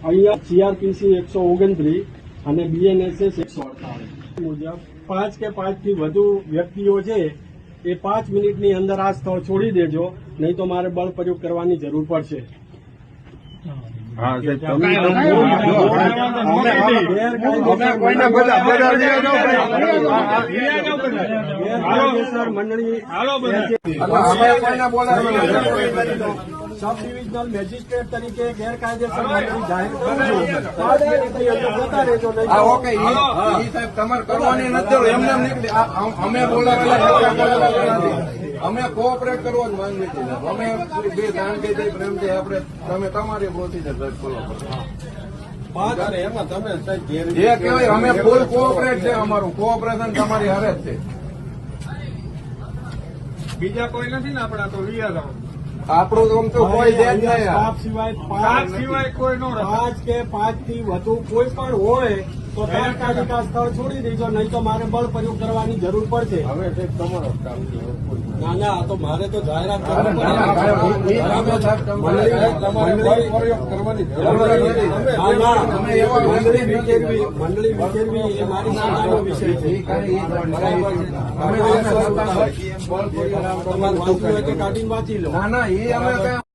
અહીંયા CRPC 129 અને BNSS 148 મુજબ 5 કે 5 થી વધુ વ્યક્તિઓ છે એ 5 મિનિટની અંદર આ સ્થળ છોડી દેજો, નહીં તો મારે બળ પ્રયોગ કરવાની જરૂર પડશે. ગેરકાયદેસર મંડળી સબ ડિવિઝનલ મેજિસ્ટ્રેટ તરીકે ગેરકાયદેસર મંડળી જાહેર કરજો. 5 મિનિટની અંદર જતા રહેજો. ઓકે, સાહેબ તમારે કરવાની નથી, એમને નીકળી અમે બોલાવેલા, અમે કોઓપરેટ કરવા જ માંગીએ છીએ. અમે બે શાંતિથી પ્રેમથી આપણે તમે તમારી પ્રોસીજર ફોલો કરો. એમાં તમે જે કહેવાય અમે ફૂલ કોઓપરેટ છે, અમારું કોઓપરેશન તમારી હારે જ છે. બીજા કોઈ નથી ને આપડા તો રિયા આપણું આમ તો કોઈ છે જ નહીં. સ્ટાફ સિવાય કોઈ નો 5 કે 5 થી વધુ કોઈ પણ હોય તો તાત્કાલિક આ સ્થળ છોડી દેજો, નહીં તો મારે બળ પ્રયોગ કરવાની જરૂર પડશે. હવે સાહેબ તમારો કામ છે. ના ના, આ તો મારે તો જાહેરાત કરવી પડે. મંડળી વિખેરવી એ મારી સામાન્ય વિષય છે. તમારે વાંચવું હોય તો કાઢીને વાંચી લો. ના ના, એ અમે